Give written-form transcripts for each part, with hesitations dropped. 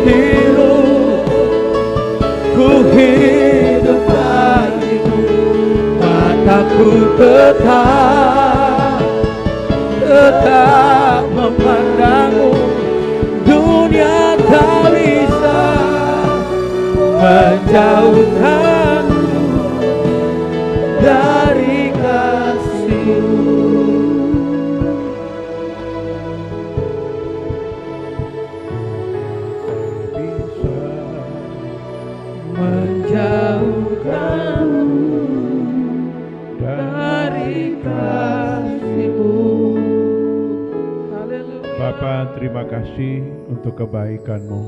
mengikutimu, ku hidup bagimu, mataku tetap memandangmu. Dunia tak bisa menjauhkanmu dari kasih-Mu. Bisa menjauhkanmu dari kasih-Mu. Bapa, terima kasih untuk kebaikan-Mu.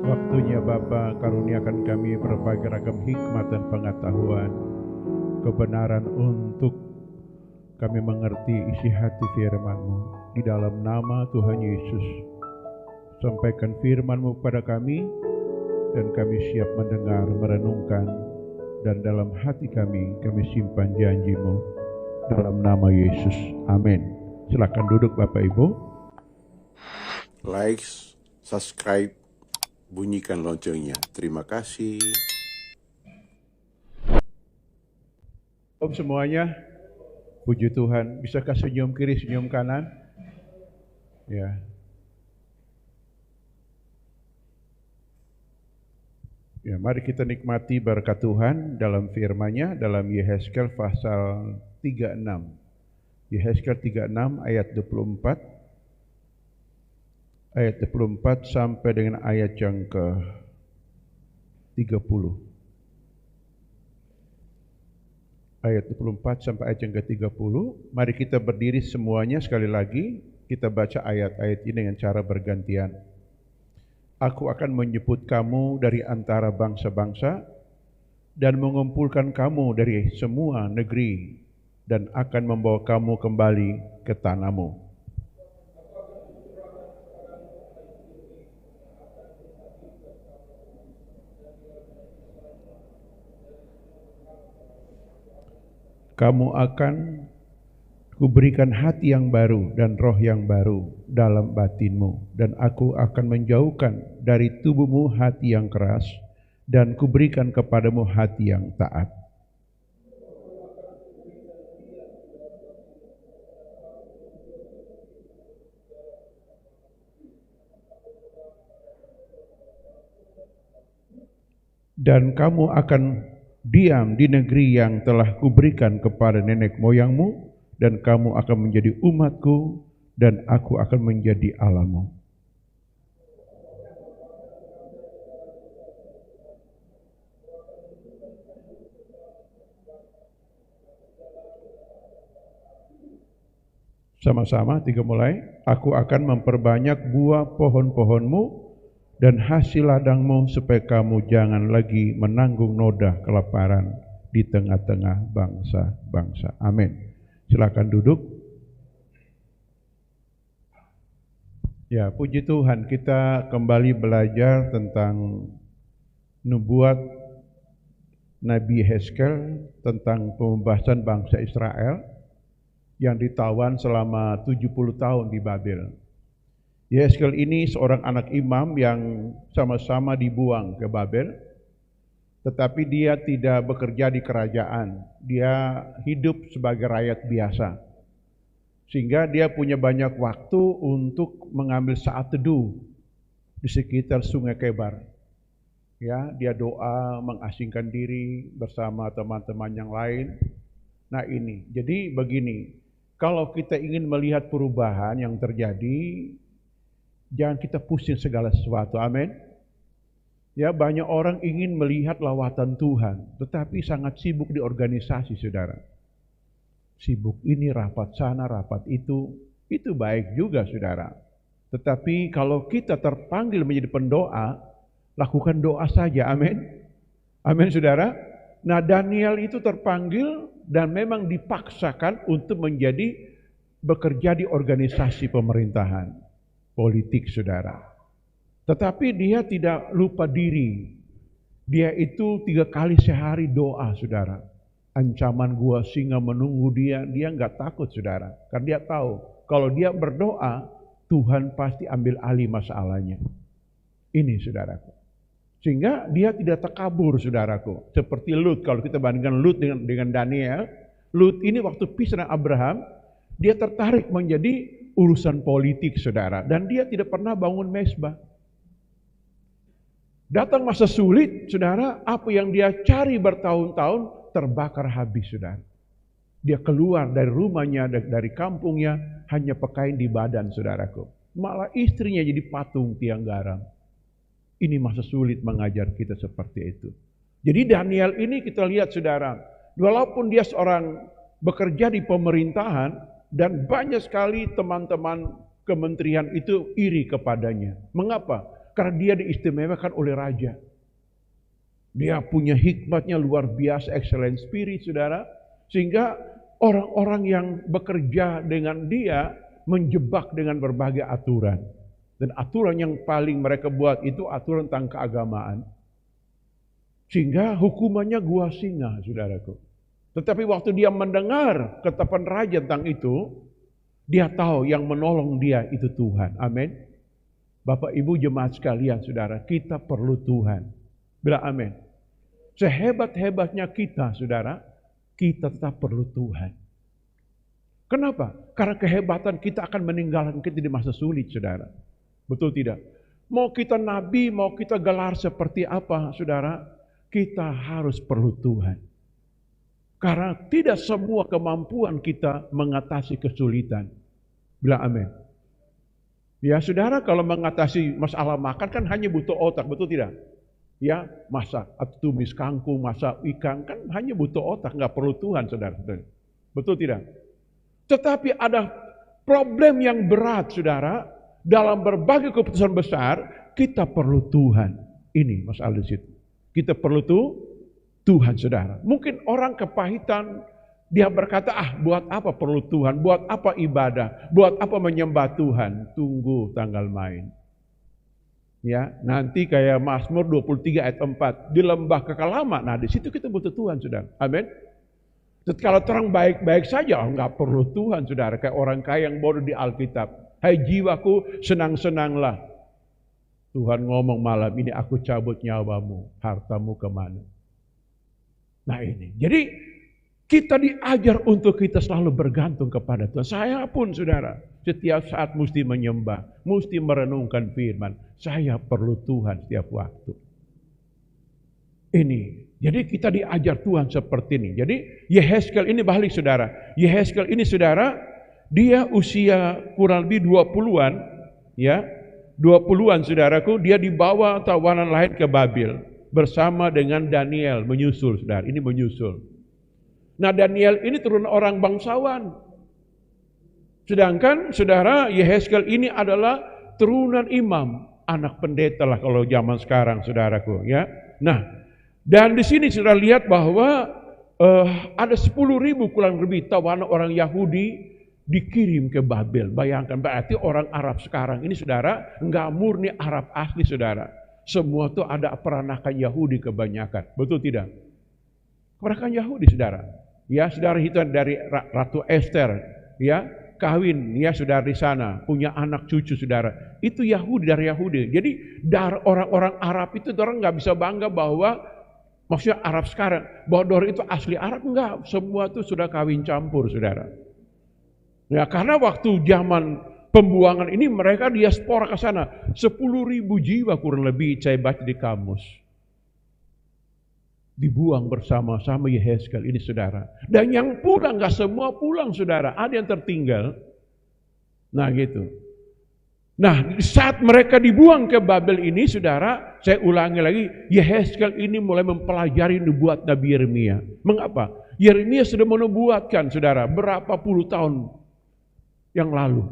Waktunya Bapa, karuniakan kami berbagai ragam hikmat dan pengetahuan, kebenaran untuk kami mengerti isi hati firman-Mu. Di dalam nama Tuhan Yesus, sampaikan firman-Mu kepada kami, dan kami siap mendengar, merenungkan, dan dalam hati kami simpan janji-Mu. Dalam nama Yesus, amin. Silakan duduk Bapak Ibu. Like, subscribe, bunyikan loncengnya. Terima kasih. Om semuanya, puji Tuhan. Bisakah senyum kiri, senyum kanan? Ya. Ya, mari kita nikmati berkat Tuhan dalam firman-Nya dalam Yehezkel pasal 36. Yehezkel 36 ayat 24. Ayat 24 sampai dengan ayat yang ke-30. Ayat 24 sampai ayat yang ke-30. Mari kita berdiri semuanya sekali lagi. Kita baca ayat-ayat ini dengan cara bergantian. Aku akan menyebut kamu dari antara bangsa-bangsa dan mengumpulkan kamu dari semua negeri dan akan membawa kamu kembali ke tanahmu. Kamu akan kuberikan hati yang baru dan roh yang baru dalam batinmu, dan aku akan menjauhkan dari tubuhmu hati yang keras dan kuberikan kepadamu hati yang taat. Dan kamu akan diam di negeri yang telah kuberikan kepada nenek moyangmu, dan kamu akan menjadi umatku, dan aku akan menjadi Allahmu. Sama-sama, tiga mulai. Aku akan memperbanyak buah pohon-pohonmu dan hasil ladangmu, supaya kamu jangan lagi menanggung noda kelaparan di tengah-tengah bangsa-bangsa. Amin. Silakan duduk. Ya, puji Tuhan, kita kembali belajar tentang nubuat Nabi Yehezkel tentang pembebasan bangsa Israel yang ditawan selama 70 tahun di Babel. Yehezkel ini seorang anak imam yang sama-sama dibuang ke Babel, tetapi dia tidak bekerja di kerajaan. Dia hidup sebagai rakyat biasa, sehingga dia punya banyak waktu untuk mengambil saat teduh di sekitar Sungai Kebar. Ya, dia doa, mengasingkan diri bersama teman-teman yang lain. Nah ini, jadi begini, kalau kita ingin melihat perubahan yang terjadi, jangan kita pusing segala sesuatu, amin. Ya, banyak orang ingin melihat lawatan Tuhan, tetapi sangat sibuk di organisasi, saudara. Sibuk ini, rapat sana, rapat itu baik juga, saudara. Tetapi kalau kita terpanggil menjadi pendoa, lakukan doa saja, amin. Amin, saudara. Nah, Daniel itu terpanggil dan memang dipaksakan untuk bekerja di organisasi pemerintahan, politik, saudara. Tetapi dia tidak lupa diri. Dia itu 3 kali sehari doa, saudara. Ancaman gua singa menunggu dia nggak takut, saudara. Karena dia tahu, kalau dia berdoa, Tuhan pasti ambil alih masalahnya. Ini saudaraku. Sehingga dia tidak takabur saudaraku. Seperti Lut, kalau kita bandingkan Lut dengan Daniel, Lut ini waktu pisah dengan Abraham, dia tertarik menjadi urusan politik saudara. Dan dia tidak pernah bangun mezbah. Datang masa sulit saudara, apa yang dia cari bertahun-tahun terbakar habis saudara. Dia keluar dari rumahnya, dari kampungnya, hanya pakaian di badan saudaraku. Malah istrinya jadi patung tiang garam. Ini masa sulit mengajar kita seperti itu. Jadi Daniel ini kita lihat saudara, walaupun dia seorang bekerja di pemerintahan dan banyak sekali teman-teman kementerian itu iri kepadanya. Mengapa? Karena dia diistimewakan oleh raja. Dia punya hikmatnya luar biasa, excellent spirit saudara. Sehingga orang-orang yang bekerja dengan dia menjebak dengan berbagai aturan. Dan aturan yang paling mereka buat itu aturan tentang keagamaan. Sehingga hukumannya gua singa, saudaraku. Tetapi waktu dia mendengar ketetapan raja tentang itu, dia tahu yang menolong dia itu Tuhan. Amin. Bapak Ibu jemaat sekalian, saudara, kita perlu Tuhan. Bilang amin. Sehebat-hebatnya kita, saudara, kita tetap perlu Tuhan. Kenapa? Karena kehebatan kita akan meninggalkan kita di masa sulit, saudara. Betul tidak? Mau kita nabi, mau kita gelar seperti apa, saudara, kita harus perlu Tuhan. Karena tidak semua kemampuan kita mengatasi kesulitan. Bilang amin. Ya saudara, kalau mengatasi masalah makan kan hanya butuh otak, betul tidak? Ya, masak atau tumis kangkung, masak ikan, kan hanya butuh otak, nggak perlu Tuhan, saudara. Betul tidak? Tetapi ada problem yang berat, saudara. Dalam berbagai keputusan besar, kita perlu Tuhan. Ini Mas Aldis itu. Kita perlu Tuhan, saudara. Mungkin orang kepahitan, dia berkata, buat apa perlu Tuhan? Buat apa ibadah? Buat apa menyembah Tuhan? Tunggu tanggal main. Ya, nanti kayak Mazmur 23 ayat 4, di lembah kekalama. Nah, di situ kita butuh Tuhan, saudara. Amin. Kalau terang baik-baik saja, nggak perlu Tuhan, saudara. Kayak orang kaya yang bodoh di Alkitab. Hai jiwaku, senang-senanglah. Tuhan ngomong malam ini, aku cabut nyawamu, hartamu kemana? Nah ini, jadi kita diajar untuk kita selalu bergantung kepada Tuhan. Saya pun saudara, setiap saat mesti menyembah, mesti merenungkan firman. Saya perlu Tuhan setiap waktu. Ini, jadi kita diajar Tuhan seperti ini. Jadi Yehezkel ini balik saudara. Yehezkel ini saudara, dia usia kurang lebih 20-an, ya, 20-an saudaraku, dia dibawa tawanan lain ke Babil bersama dengan Daniel menyusul, saudara. Ini menyusul. Nah, Daniel ini turun orang bangsawan. Sedangkan saudara Yehezkel ini adalah turunan imam, anak pendeta lah kalau zaman sekarang, saudaraku, ya. Nah, dan di sini saudara lihat bahwa ada 10.000 kurang lebih tawanan orang Yahudi dikirim ke Babel. Bayangkan, berarti orang Arab sekarang ini saudara enggak murni Arab asli, saudara. Semua tuh ada peranakan Yahudi kebanyakan. Betul tidak? Peranakan Yahudi, saudara. Ya, saudara itu dari Ratu Esther, ya, kawin, ya, saudara di sana, punya anak cucu, saudara. Itu Yahudi, dari Yahudi. Jadi dari orang-orang Arab itu orang nggak bisa bangga bahwa maksudnya Arab sekarang, bahwa itu asli Arab, enggak. Semua itu sudah kawin campur, saudara. Ya, karena waktu zaman pembuangan ini mereka diaspora ke sana. 10.000 jiwa kurang lebih saya baca di kamus. Dibuang bersama-sama Yehezkel ini, saudara. Dan yang pulang, gak semua pulang, saudara. Ada yang tertinggal. Nah gitu. Nah, saat mereka dibuang ke Babel ini, saudara, saya ulangi lagi, Yehezkel ini mulai mempelajari nubuat Nabi Yeremia. Mengapa? Yeremia sudah menubuatkan, saudara, berapa puluh tahun yang lalu,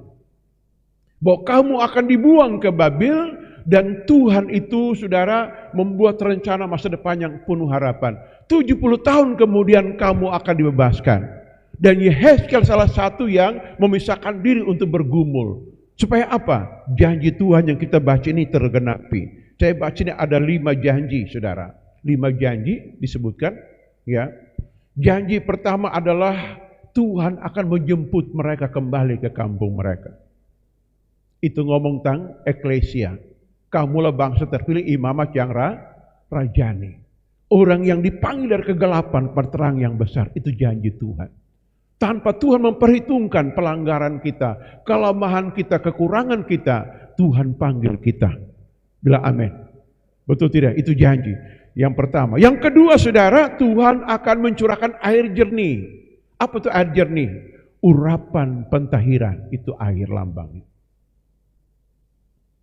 bahwa kamu akan dibuang ke Babel, dan Tuhan itu saudara membuat rencana masa depan yang penuh harapan. 70 tahun kemudian kamu akan dibebaskan. Dan Yehezkel salah satu yang memisahkan diri untuk bergumul. Supaya apa? Janji Tuhan yang kita baca ini tergenapi. Saya baca ini ada 5 janji, saudara. 5 janji disebutkan, ya. Janji pertama adalah Tuhan akan menjemput mereka kembali ke kampung mereka. Itu ngomong tentang eklesia. Kamulah bangsa terpilih, imamat yang rajani. Orang yang dipanggil dari kegelapan kepada terang yang besar, itu janji Tuhan. Tanpa Tuhan memperhitungkan pelanggaran kita, kelemahan kita, kekurangan kita, Tuhan panggil kita. Bila amin. Betul tidak? Itu janji. Yang pertama. Yang kedua, saudara, Tuhan akan mencurahkan air jernih. Apa itu air jernih? Urapan pentahiran, itu air lambang.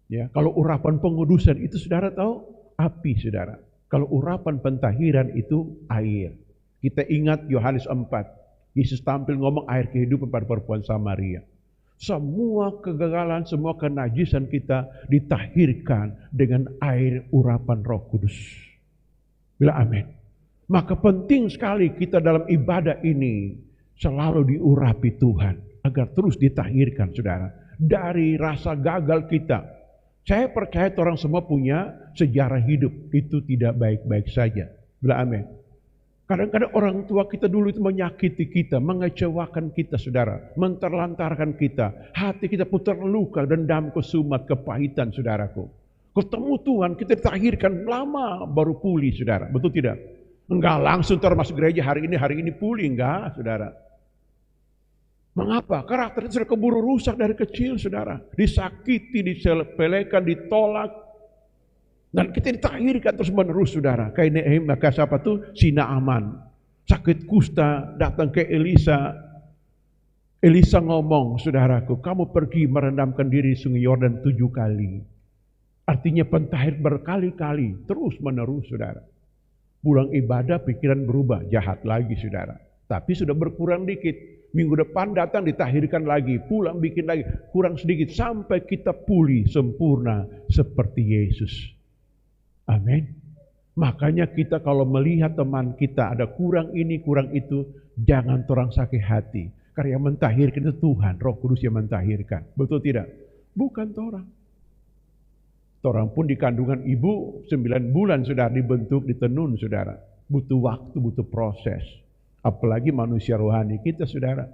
Ya, kalau urapan pengudusan itu saudara tahu api, saudara. Kalau urapan pentahiran itu air. Kita ingat Yohanes 4. Yesus tampil ngomong air kehidupan pada perempuan Samaria. Semua kegagalan, semua kenajisan kita ditahirkan dengan air urapan Roh Kudus. Bila amin. Maka penting sekali kita dalam ibadah ini selalu diurapi Tuhan agar terus ditahirkan, saudara, dari rasa gagal kita. Saya percaya orang semua punya sejarah hidup itu tidak baik-baik saja. Bila amin. Kadang-kadang orang tua kita dulu itu menyakiti kita, mengecewakan kita, saudara, menterlantarkan kita. Hati kita pun terluka, dendam, kesumat, kepahitan, saudaraku. Ketemu Tuhan, kita ditahirkan lama baru pulih, saudara. Betul tidak? Enggak langsung termasuk gereja hari ini pulih, enggak, saudara. Mengapa? Karakter itu sudah keburu rusak dari kecil, saudara. Disakiti, disepelekan, ditolak. Dan kita ditahirkan terus menerus, saudara. Kayak Nehemia, siapa tuh? Si Naaman. Sakit kusta, datang ke Elisa. Elisa ngomong, saudaraku, kamu pergi merendamkan diri di sungai Yordan 7 kali. Artinya pentahir berkali-kali, terus menerus, saudara. Pulang ibadah, pikiran berubah, jahat lagi, saudara. Tapi sudah berkurang dikit. Minggu depan datang ditahirkan lagi, pulang bikin lagi, kurang sedikit sampai kita pulih sempurna seperti Yesus. Amin. Makanya kita kalau melihat teman kita ada kurang ini, kurang itu, jangan orang sakit hati. Karena yang mentahirkan itu Tuhan, Roh Kudus yang mentahirkan. Betul tidak? Bukan orang. Orang pun di kandungan ibu 9 bulan sudah dibentuk, ditenun, saudara. Butuh waktu, butuh proses. Apalagi manusia rohani kita, saudara.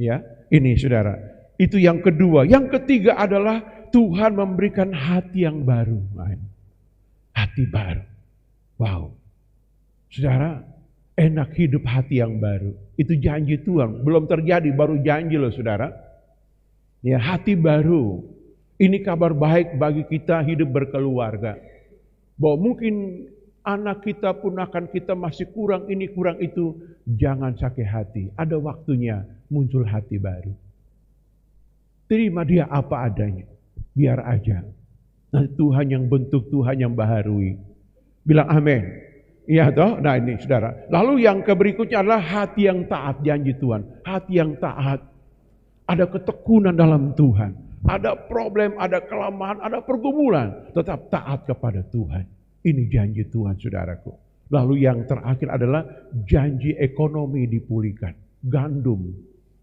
Ya, ini saudara. Itu yang kedua. Yang ketiga adalah Tuhan memberikan hati yang baru. Hati baru. Wow. Saudara, enak hidup hati yang baru. Itu janji Tuhan. Belum terjadi, baru janji loh, saudara. Ya, hati baru. Ini kabar baik bagi kita hidup berkeluarga. Bahwa mungkin anak kita, ponakan kita masih kurang ini, kurang itu. Jangan sakit hati. Ada waktunya muncul hati baru. Terima dia apa adanya. Biar aja. Nanti Tuhan yang bentuk, Tuhan yang baharui. Bilang amin. Iya toh? Nah ini saudara. Lalu yang berikutnya adalah hati yang taat, janji Tuhan. Hati yang taat. Ada ketekunan dalam Tuhan. Ada problem, ada kelemahan, ada pergumulan. Tetap taat kepada Tuhan. Ini janji Tuhan, saudaraku. Lalu yang terakhir adalah janji ekonomi dipulihkan. Gandum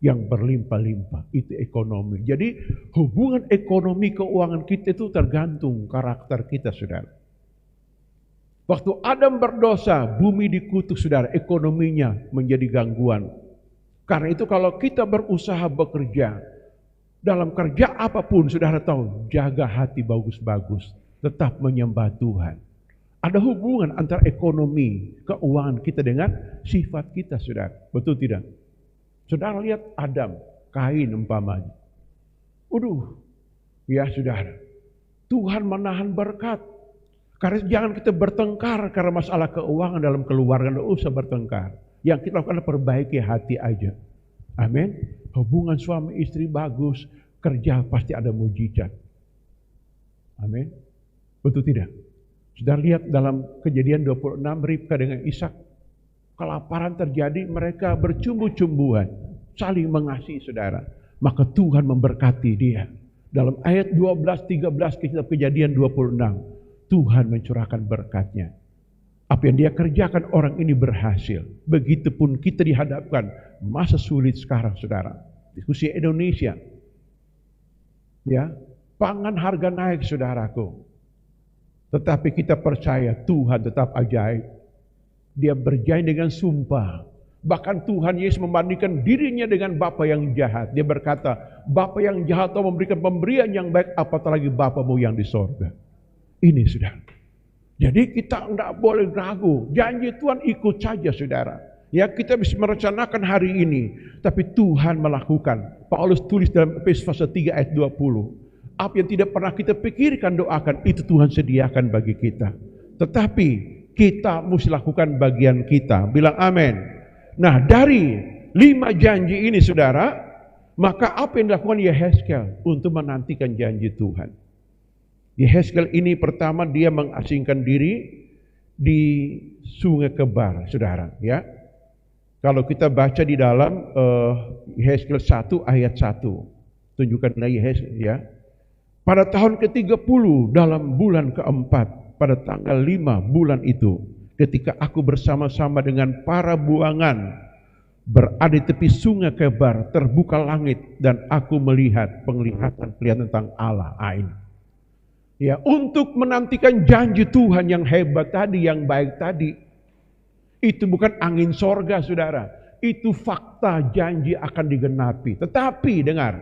yang berlimpah-limpah, itu ekonomi. Jadi hubungan ekonomi keuangan kita itu tergantung karakter kita, saudara. Waktu Adam berdosa, bumi dikutuk, saudara, ekonominya menjadi gangguan. Karena itu kalau kita berusaha bekerja, dalam kerja apapun, saudara tahu, jaga hati bagus-bagus, tetap menyembah Tuhan. Ada hubungan antara ekonomi, keuangan kita dengan sifat kita, saudara. Betul tidak? Saudara lihat Adam, Kain umpamanya. Ya saudara, Tuhan menahan berkat. Karena jangan kita bertengkar karena masalah keuangan dalam keluarga, tidak usah bertengkar. Yang kita lakukan adalah perbaiki hati aja. Amin. Hubungan suami istri bagus, kerja pasti ada mujizat. Amin. Betul tidak? Saudara lihat dalam Kejadian 26, Ribka dengan Ishak, kelaparan terjadi, mereka bercumbu-cumbuan, saling mengasihi, saudara. Maka Tuhan memberkati dia. Dalam ayat 12-13 kitab Kejadian 26, Tuhan mencurahkan berkatnya. Apa yang dia kerjakan orang ini berhasil. Begitupun kita dihadapkan masa sulit sekarang, saudara. Diskusi Indonesia. Ya, pangan harga naik, saudaraku. Tetapi kita percaya Tuhan tetap ajaib. Dia berjanji dengan sumpah. Bahkan Tuhan Yesus membandingkan dirinya dengan bapa yang jahat. Dia berkata, bapa yang jahat telah memberikan pemberian yang baik, apatah lagi bapamu yang di sorga. Ini saudara. Jadi kita tidak boleh ragu. Janji Tuhan ikut saja saudara. Ya, kita bisa merencanakan hari ini, tapi Tuhan melakukan. Paulus tulis dalam Efesus pasal 3 ayat 20. Apa yang tidak pernah kita pikirkan, doakan, itu Tuhan sediakan bagi kita. Tetapi kita mesti lakukan bagian kita. Bilang amin. Nah, dari 5 janji ini saudara, maka apa yang dilakukan Yehezkel untuk menantikan janji Tuhan? Yehezkel ini pertama dia mengasingkan diri di Sungai Kebar, saudara. Ya, kalau kita baca di dalam Yehezkel 1 ayat 1, tunjukkanlah Yehezkel ya. Pada tahun ke-30 dalam bulan ke-4, pada tanggal 5 bulan itu, ketika aku bersama-sama dengan para buangan berada di tepi Sungai Kebar, terbuka langit dan aku melihat penglihatan tentang Allah. Ini. Ya, untuk menantikan janji Tuhan yang hebat tadi, yang baik tadi. Itu bukan angin sorga saudara. Itu fakta janji akan digenapi. Tetapi dengar,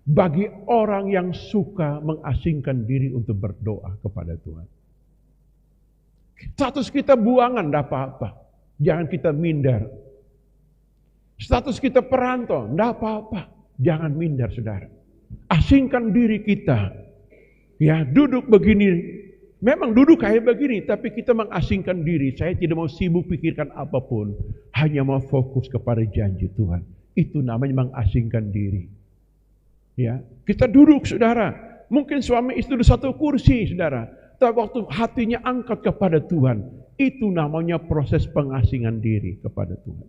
bagi orang yang suka mengasingkan diri untuk berdoa kepada Tuhan. Status kita buangan, tidak apa-apa. Jangan kita minder. Status kita perantau, tidak apa-apa. Jangan minder saudara. Asingkan diri kita. Ya, duduk begini, memang duduk kayak begini, tapi kita mengasingkan diri. Saya tidak mau sibuk pikirkan apapun, hanya mau fokus kepada janji Tuhan. Itu namanya mengasingkan diri. Ya, kita duduk saudara, mungkin suami istri di satu kursi saudara, tapi waktu hatinya angkat kepada Tuhan, itu namanya proses pengasingan diri kepada Tuhan.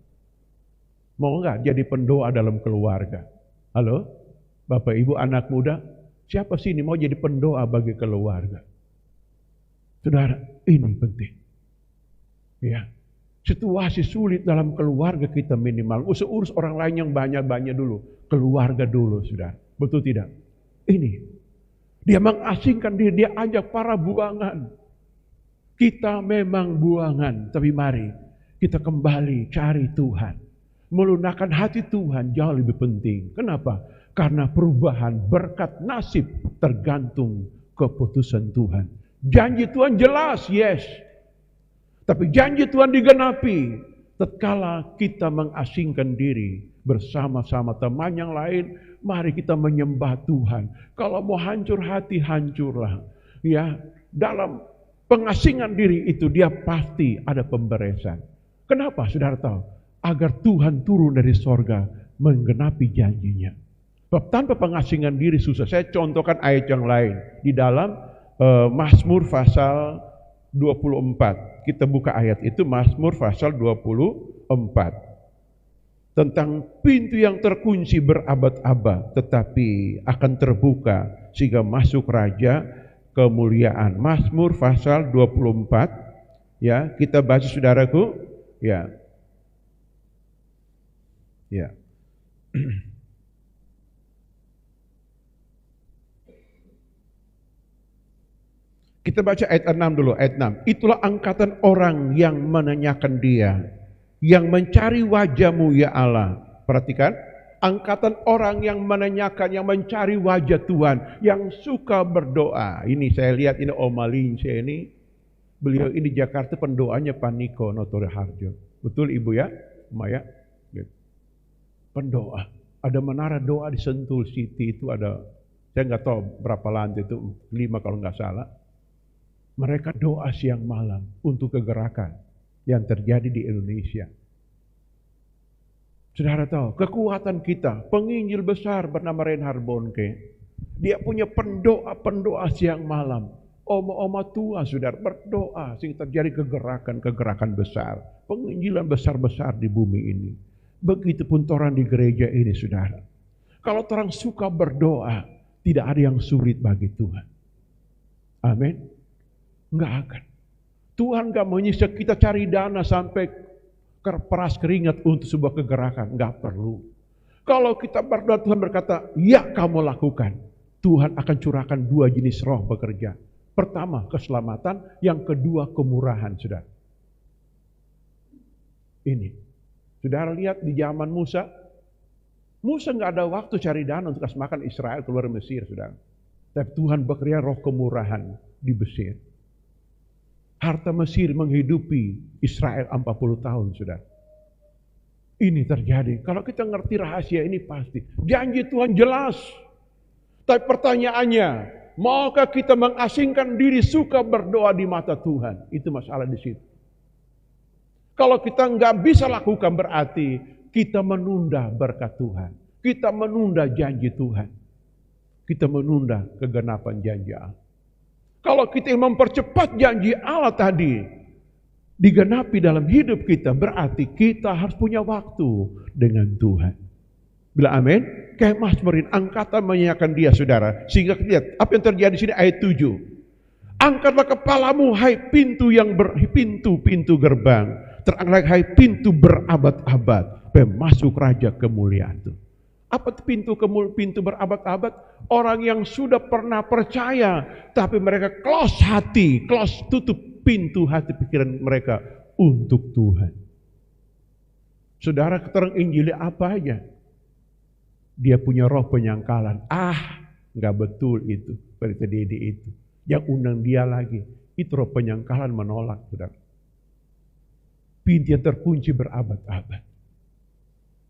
Mau enggak jadi pendoa dalam keluarga? Halo, Bapak Ibu anak muda? Siapa sih ini mau jadi pendoa bagi keluarga? Saudara, ini penting. Ya, situasi sulit dalam keluarga kita minimal. Urus orang lain yang banyak-banyak dulu. Keluarga dulu, saudara. Betul tidak? Ini. Dia mengasingkan diri, dia ajak para buangan. Kita memang buangan, tapi mari kita kembali cari Tuhan. Melunakkan hati Tuhan jauh lebih penting. Kenapa? Karena perubahan berkat nasib tergantung keputusan Tuhan. Janji Tuhan jelas, yes. Tapi janji Tuhan digenapi tatkala kita mengasingkan diri bersama-sama teman yang lain. Mari kita menyembah Tuhan. Kalau mau hancur hati, hancurlah. Ya, dalam pengasingan diri itu dia pasti ada pemberesan. Kenapa saudara tahu? Agar Tuhan turun dari sorga menggenapi janjinya. Tanpa pengasingan diri susah. Saya contohkan ayat yang lain. Di dalam Mazmur pasal 24. Kita buka ayat itu, Mazmur pasal 24. Tentang pintu yang terkunci berabad-abad, tetapi akan terbuka sehingga masuk Raja kemuliaan. Mazmur pasal 24. Ya, kita baca saudaraku. Ya. Ya. Kita baca ayat 6 dulu, ayat 6. Itulah angkatan orang yang menanyakan dia, yang mencari wajah-Mu ya Allah. Perhatikan, angkatan orang yang menanyakan, yang mencari wajah Tuhan, yang suka berdoa. Ini saya lihat ini Om Malince ini, beliau ini Jakarta pendoanya Pak Niko Notori Harjo. Betul Ibu ya, Maya? Pendoa. Ada menara doa di Sentul City itu ada, saya nggak tahu berapa lantai itu, 5 kalau nggak salah. Mereka doa siang malam untuk kegerakan yang terjadi di Indonesia. Saudara tahu, kekuatan kita, penginjil besar bernama Reinhard Bonnke, dia punya pendoa siang malam. Oma-oma tua, saudara, berdoa sehingga terjadi kegerakan besar, penginjilan besar-besar di bumi ini. Begitupun orang di gereja ini, saudara. Kalau orang suka berdoa, tidak ada yang sulit bagi Tuhan. Amin. Enggak akan. Tuhan enggak menyiksa kita cari dana sampai peras keringat untuk sebuah kegerakan. Enggak perlu. Kalau kita berdoa, Tuhan berkata, ya kamu lakukan. Tuhan akan curahkan 2 jenis roh bekerja. Pertama, keselamatan. Yang kedua, kemurahan, saudara. Ini. Saudara lihat di zaman Musa. Musa enggak ada waktu cari dana untuk kasih makan Israel keluar Mesir, saudara. Tapi Tuhan bekerja roh kemurahan. di Mesir. Harta Mesir menghidupi Israel 40 tahun, saudara. Ini terjadi. Kalau kita ngerti rahasia ini pasti. Janji Tuhan jelas. Tapi pertanyaannya, maukah kita mengasingkan diri suka berdoa di mata Tuhan? Itu masalah di situ. Kalau kita nggak bisa lakukan berarti kita menunda berkat Tuhan. Kita menunda janji Tuhan. Kita menunda kegenapan janji Allah. Kalau kita mempercepat janji Allah tadi digenapi dalam hidup kita, berarti kita harus punya waktu dengan Tuhan. Bila amin, kayak Mazmurin, angkatan menyanyikan dia, saudara. Sehingga kita lihat apa yang terjadi di sini ayat 7. Angkatlah kepalamu, hai pintu pintu gerbang. Teranglah hai pintu berabad-abad, masuk raja kemuliaan itu. Apa pintu berabad-abad? Orang yang sudah pernah percaya, tapi mereka tutup pintu hati pikiran mereka untuk Tuhan. Saudara, keterangan Injil apa aja? Dia punya roh penyangkalan. Nggak betul itu, seperti Dede itu. Yang undang dia lagi, itu roh penyangkalan menolak, saudara. Pintu yang terkunci berabad-abad.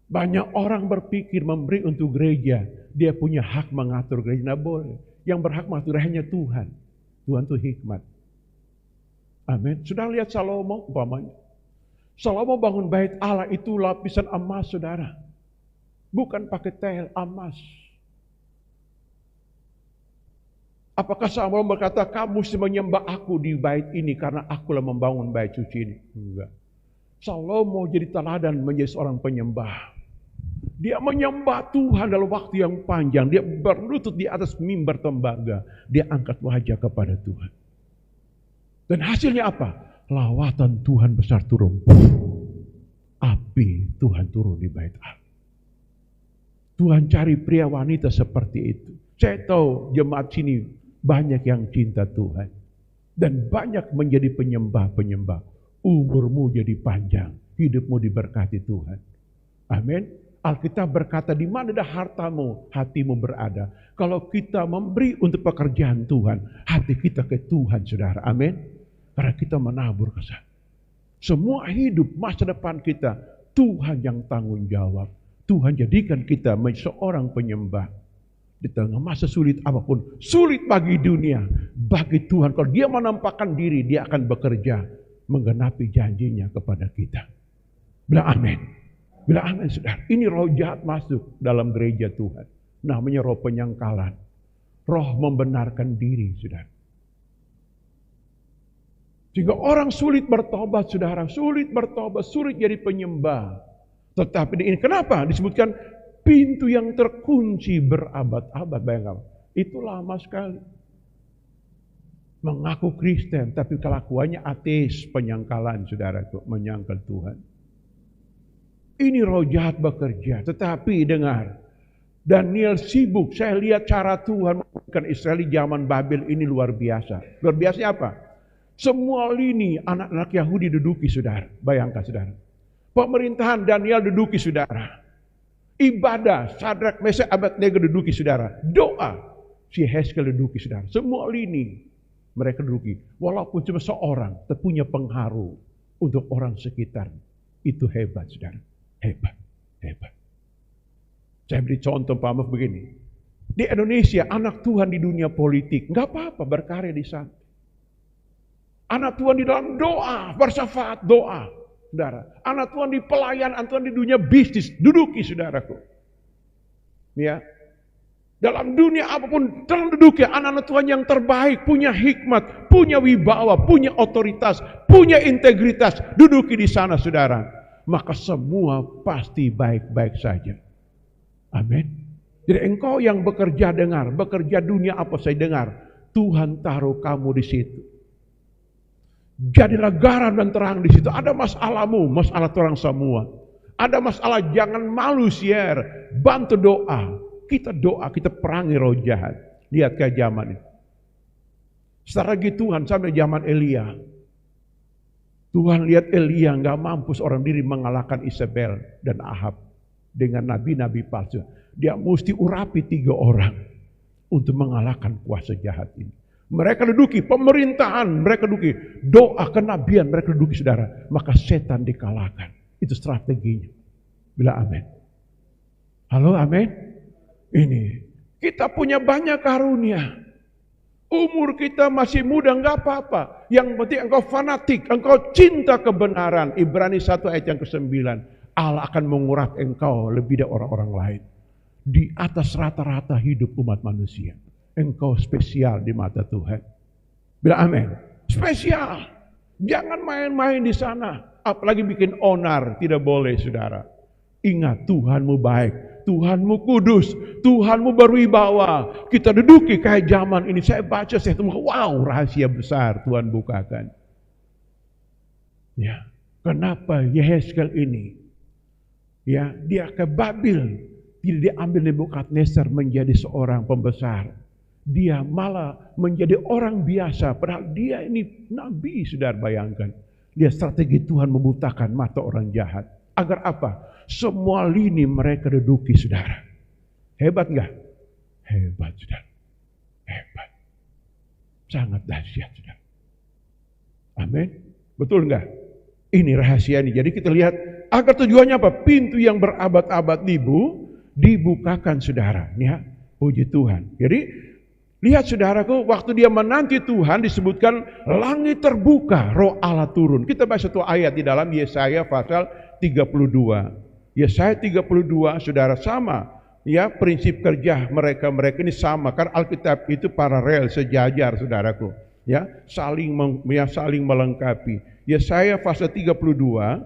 Banyak orang berpikir memberi untuk gereja, dia punya hak mengatur gereja. Nggak boleh. Yang berhak mengatur hanya Tuhan. Tuhan itu hikmat. Amin. Sudah lihat Salomo umpamanya. Salomo bangun bait Allah itu lapisan emas, saudara. Bukan pakai tel, emas. Apakah Salomo berkata, kamu mesti menyembah aku di bait ini karena akulah membangun bait suci ini? Enggak. Salomo jadi teladan menjadi seorang penyembah. Dia menyembah Tuhan dalam waktu yang panjang. Dia berlutut di atas mimbar tembaga. Dia angkat wajah kepada Tuhan. Dan hasilnya apa? Lawatan Tuhan besar turun. Api Tuhan turun di bait Allah. Tuhan cari pria wanita seperti itu. Saya tahu jemaat sini banyak yang cinta Tuhan. Dan banyak menjadi penyembah-penyembah. Umurmu jadi panjang. Hidupmu diberkati Tuhan. Amin. Alkitab berkata, di mana ada hartamu, hatimu berada. Kalau kita memberi untuk pekerjaan Tuhan, hati kita ke Tuhan, saudara. Amin. Karena kita menabur ke sana. Semua hidup masa depan kita, Tuhan yang tanggung jawab. Tuhan jadikan kita menjadi seorang penyembah. Di tengah masa sulit apapun, sulit bagi dunia, bagi Tuhan. Kalau dia menampakkan diri, dia akan bekerja menggenapi janjinya kepada kita. Bilang amin. Bila amin, saudara. Ini roh jahat masuk dalam gereja Tuhan. Namanya roh penyangkalan. Roh membenarkan diri, saudara. Sehingga orang sulit bertobat, saudara. Sulit bertobat, sulit jadi penyembah. Tetapi ini kenapa? Disebutkan pintu yang terkunci berabad-abad. Bayangkan, itu lama sekali. Mengaku Kristen, tapi kelakuannya ateis, penyangkalan, saudara. Menyangkal Tuhan. Ini roh jahat bekerja. Tetapi dengar, Daniel sibuk. Saya lihat cara Tuhan membuatkan Israel di zaman Babel ini luar biasa. Luar biasa apa? Semua lini anak-anak Yahudi duduki, saudara. Bayangkan, saudara. Pemerintahan Daniel duduki, saudara. Ibadah Sadrak, Mesak, Abednego duduki, saudara. Doa si Hezkel duduki, saudara. Semua lini mereka duduki. Walaupun cuma seorang, tapi punya pengaruh untuk orang sekitar. Itu hebat, saudara. Hebat, hebat. Saya beri contoh Pak begini. Di Indonesia, anak Tuhan di dunia politik, nggak apa-apa berkarya di sana. Anak Tuhan di dalam doa, bersyafaat doa, saudara. Anak Tuhan di pelayanan, Tuhan di dunia bisnis, duduki, saudaraku. Ya, dalam dunia apapun, terduduki anak-anak Tuhan yang terbaik, punya hikmat, punya wibawa, punya otoritas, punya integritas, duduki di sana, saudara. Maka semua pasti baik-baik saja. Amin. Jadi engkau yang bekerja dengar, bekerja dunia apa saya dengar, Tuhan taruh kamu di situ. Jadilah garam dan terang di situ. Ada masalahmu, masalah orang semua. Ada masalah, jangan malu share, bantu doa. Kita doa, kita perangi roh jahat. Lihat ke zaman ini. Strategi Tuhan sampai zaman Elia. Tuhan lihat Elia nggak mampu seorang diri mengalahkan Isabel dan Ahab dengan nabi-nabi palsu. Dia mesti urapi 3 orang untuk mengalahkan kuasa jahat ini. Mereka duduki pemerintahan, mereka duduki doa kenabian, mereka duduki saudara. Maka setan dikalahkan. Itu strateginya. Bila amin. Halo, amin. Ini kita punya banyak karunia. Umur kita masih muda, enggak apa-apa. Yang penting engkau fanatik, engkau cinta kebenaran. Ibrani 1 ayat yang ke-9. Allah akan mengurat engkau lebih dari orang-orang lain. Di atas rata-rata hidup umat manusia. Engkau spesial di mata Tuhan. Bila amin. Spesial. Jangan main-main di sana. Apalagi bikin onar. Tidak boleh, saudara. Ingat, Tuhanmu baik. Tuhanmu kudus. Tuhanmu berwibawa. Kita duduki kayak zaman ini. Saya baca, saya temu, wow, rahasia besar Tuhan bukakan. Ya, kenapa Yehezkel ini? Ya, dia ke Babil. Tidak diambil Nebukadnezar menjadi seorang pembesar. Dia malah menjadi orang biasa. Padahal dia ini nabi, saudara, bayangkan. Dia strategi Tuhan membutakan mata orang jahat. Agar apa? Semua lini mereka duduki, saudara. Hebat enggak? Hebat, saudara. Hebat. Sangat dahsyat, saudara. Amin. Betul enggak? Ini rahasia ini. Jadi kita lihat, agar tujuannya apa? Pintu yang berabad-abad dibukakan, saudara. Ya, puji Tuhan. Jadi, lihat saudaraku, waktu dia menanti Tuhan disebutkan langit terbuka, roh Allah turun. Kita baca satu ayat di dalam Yesaya pasal 32. Yesaya 32, saudara, sama. Ya, prinsip kerja mereka ini sama. Karena Alkitab itu paralel, sejajar, saudaraku. Ya, saling melengkapi. Yesaya pasal 32,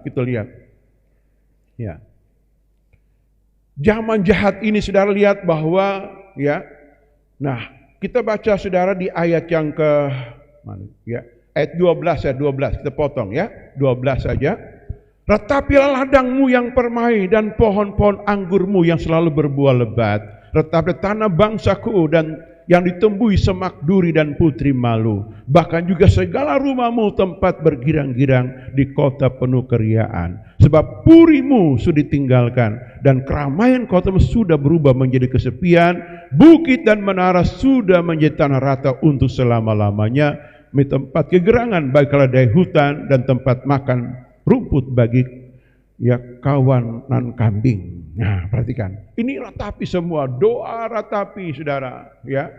kita lihat. Ya. Zaman jahat ini, saudara, lihat bahwa ya. Nah, kita baca, saudara, di ayat yang ke mana? Ya, ayat 12 ya, 12 kita potong ya. 12 saja. Ratapilah ladangmu yang permai dan pohon-pohon anggurmu yang selalu berbuah lebat. Ratapi tanah bangsaku dan yang ditembuhi semak duri dan putri malu. Bahkan juga segala rumahmu tempat bergirang-girang di kota penuh keriaan. Sebab purimu sudah ditinggalkan dan keramaian kotamu sudah berubah menjadi kesepian. Bukit dan menara sudah menjadi tanah rata untuk selama-lamanya. Tempat kegerangan bagi keledai hutan dan tempat makan rumput bagi ya kawanan kambing. Nah, perhatikan. Ini ratapi semua, doa ratapi, saudara, ya.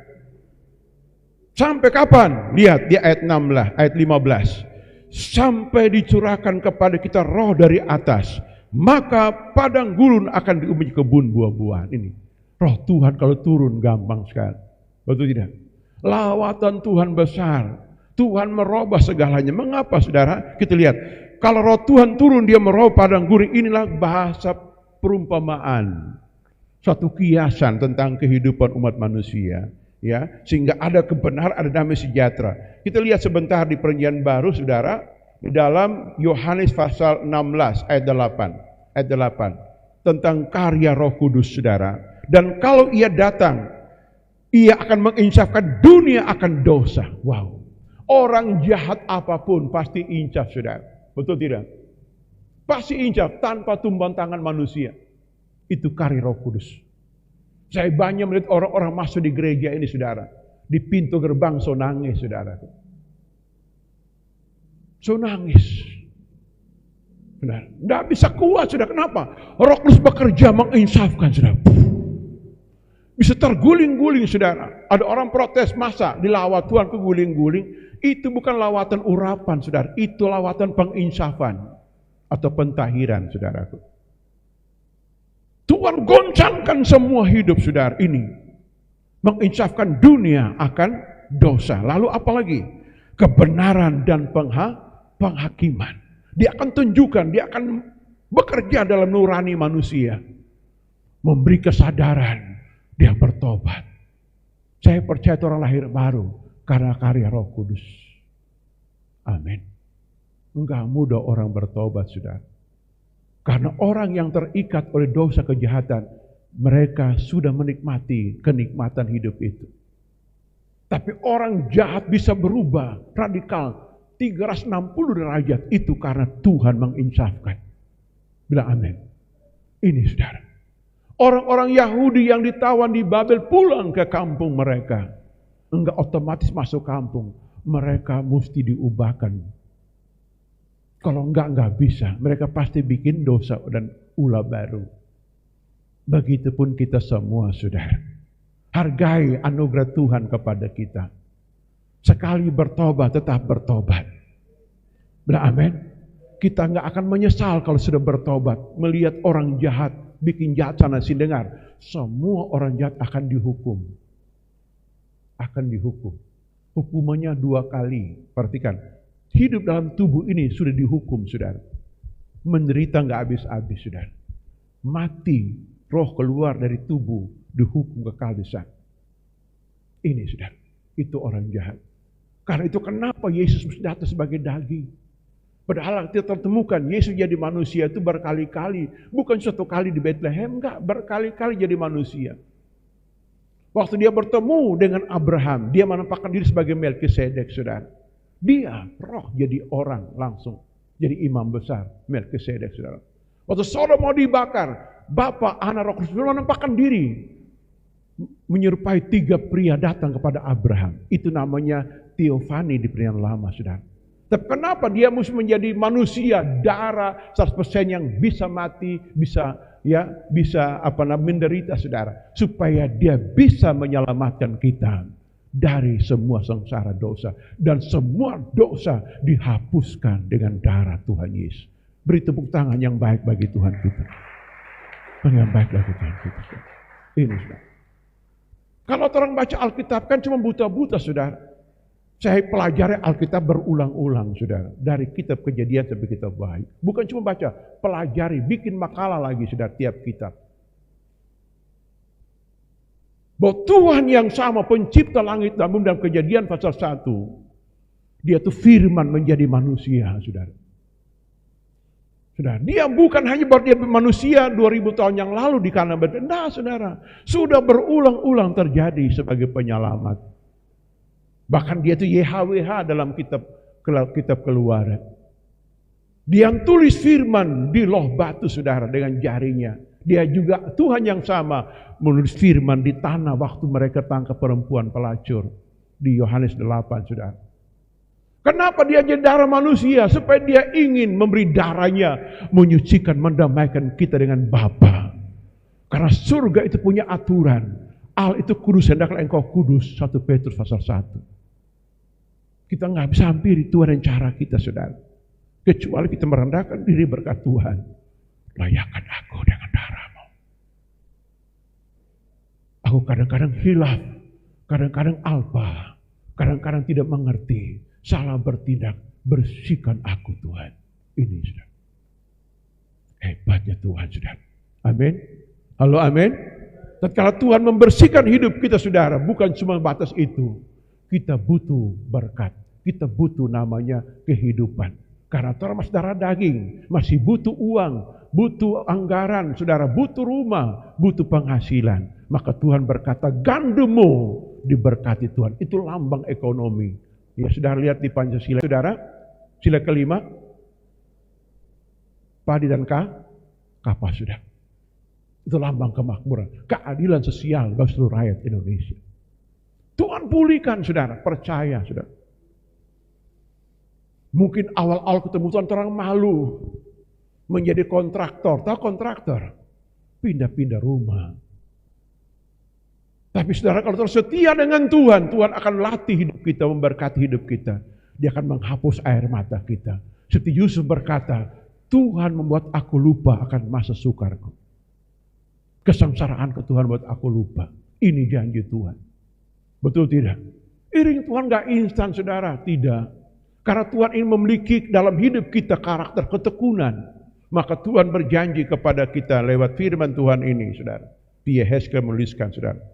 Sampai kapan? Lihat di ayat 16, ayat 15. Sampai dicurahkan kepada kita roh dari atas, maka padang gurun akan diuji kebun buah-buahan. Ini roh Tuhan kalau turun gampang sekali. Betul tidak? Lawatan Tuhan besar. Tuhan merubah segalanya. Mengapa, saudara? Kita lihat. Kalau roh Tuhan turun, dia merubah padang gurun. Inilah bahasa perumpamaan. Suatu kiasan tentang kehidupan umat manusia. Ya, sehingga ada kebenaran, ada damai sejahtera. Kita lihat sebentar di Perjanjian Baru, saudara, di dalam Yohanes pasal 16 ayat 8. Ayat 8 tentang karya Roh Kudus, saudara. Dan kalau ia datang, ia akan menginsafkan dunia akan dosa. Wow. Orang jahat apapun pasti insaf, saudara. Betul tidak? Pasti insaf tanpa tumbuhan tangan manusia. Itu karya Roh Kudus. Saya banyak melihat orang-orang masuk di gereja ini, saudara. Di pintu gerbang so nangis, saudara. So nangis. Saudara, tidak bisa kuat, saudara. Kenapa? Roh Kudus bekerja menginsafkan, saudara. Bisa terguling-guling, saudara. Ada orang protes, masa dilawat Tuhan keguling-guling. Itu bukan lawatan urapan, saudara. Itu lawatan penginsafan atau pentahiran, saudaraku. Tuhan goncangkan semua hidup, saudara, ini. Menginsafkan dunia akan dosa. Lalu apa lagi? Kebenaran dan penghakiman. Dia akan tunjukkan, dia akan bekerja dalam nurani manusia. Memberi kesadaran, dia bertobat. Saya percaya orang lahir baru karena karya Roh Kudus. Amin. Enggak mudah orang bertobat, saudara. Karena orang yang terikat oleh dosa kejahatan, mereka sudah menikmati kenikmatan hidup itu. Tapi orang jahat bisa berubah radikal 360 derajat itu karena Tuhan menginsafkan. Bilang amin. Ini, saudara. Orang-orang Yahudi yang ditawan di Babel pulang ke kampung mereka. enggak otomatis masuk kampung. Mereka mesti diubahkan. Kalau enggak bisa. Mereka pasti bikin dosa dan ulah baru. Begitupun kita semua, saudara. Hargai anugerah Tuhan kepada kita. Sekali bertobat, tetap bertobat. Benar, amin? Kita enggak akan menyesal kalau sudah bertobat. Melihat orang jahat, bikin jahat sana sini dengar. Semua orang jahat akan dihukum. Akan dihukum. Hukumannya 2 kali. Perhatikan. Hidup dalam tubuh ini sudah dihukum, saudara. Menderita enggak habis-habis, saudara. Mati, roh keluar dari tubuh, dihukum kekal di sana. Ini, saudara. Itu orang jahat. Karena itu kenapa Yesus mesti datang sebagai daging. Padahal kita temukan Yesus jadi manusia itu berkali-kali. Bukan suatu kali di Bethlehem, enggak. Berkali-kali jadi manusia. Waktu dia bertemu dengan Abraham, dia menampakkan diri sebagai Melkisedek, saudara. Dia roh jadi orang langsung. Jadi imam besar, Melkisedek, saudara. Waktu Sodom mau dibakar, Bapa, Anak, Roh Kudus menampakkan diri. Menyerupai 3 pria datang kepada Abraham. Itu namanya teofani di Perjanjian Lama, saudara. Tapi kenapa dia mesti menjadi manusia darah 100% yang bisa mati, bisa menderita, saudara, supaya dia bisa menyelamatkan kita dari semua sengsara dosa dan semua dosa dihapuskan dengan darah Tuhan Yesus. Beri tepuk tangan yang baik bagi Tuhan kita. Yang baik bagi Tuhan kita. Ini, saudara. Kalau orang baca Alkitab kan cuma buta-buta, saudara. Saya pelajari Alkitab berulang-ulang, saudara. Dari kitab Kejadian sampai kitab Wahyu. Bukan cuma baca, pelajari, bikin makalah lagi, saudara, tiap kitab. Bahwa Tuhan yang sama, pencipta langit dan bumi dalam Kejadian pasal 1. Dia tuh firman menjadi manusia, saudara. Saudara, dia bukan hanya buat dia manusia 2000 tahun yang lalu di kanan Bethlehem. Nah, saudara, sudah berulang-ulang terjadi sebagai penyelamat. Bahkan dia itu YHWH dalam kitab Keluaran. Dia yang tulis firman di loh batu, saudara, dengan jarinya. Dia juga Tuhan yang sama menulis firman di tanah waktu mereka tangkap perempuan pelacur di Yohanes 8, saudara. Kenapa dia jadi darah manusia? Supaya dia ingin memberi darahnya, menyucikan, mendamaikan kita dengan Bapa. Karena surga itu punya aturan. Allah itu kudus, hendaklah engkau kudus. 1 Petrus pasal 1. Kita nggak bisa hampiri Tuhan dan cara kita, saudara. Kecuali kita merendahkan diri berkat Tuhan. Layakkan aku dengan darahmu. Aku kadang-kadang hilaf, kadang-kadang alpa, kadang-kadang tidak mengerti. Salah bertindak, bersihkan aku Tuhan. Ini, saudara. Hebatnya Tuhan, saudara. Amin. Halo, amin. Dan kalau Tuhan membersihkan hidup kita, saudara, bukan cuma batas itu. Kita butuh berkat. Kita butuh namanya kehidupan. Karena orang masih darah daging, masih butuh uang, butuh anggaran, saudara, butuh rumah, butuh penghasilan. Maka Tuhan berkata, gandummu diberkati Tuhan. Itu lambang ekonomi. Ya, saudara lihat di Pancasila, saudara, sila kelima, padi dan kapas, saudara. Itu lambang kemakmuran, keadilan sosial bagi seluruh rakyat Indonesia. Tuhan pulihkan, saudara, percaya, saudara. Mungkin awal-awal ketemu Tuhan orang malu menjadi kontraktor, tahu kontraktor, pindah-pindah rumah. Tapi saudara, kalau terus setia dengan Tuhan, Tuhan akan latih hidup kita, memberkati hidup kita. Dia akan menghapus air mata kita. Seperti Yusuf berkata, Tuhan membuat aku lupa akan masa sukarku. Kesengsaraanku Tuhan membuat aku lupa. Ini janji Tuhan. Betul tidak? Iring Tuhan gak instan, saudara. Tidak. Karena Tuhan ingin memiliki dalam hidup kita karakter ketekunan. Maka Tuhan berjanji kepada kita lewat firman Tuhan ini, saudara. Yehezkel menuliskan, saudara.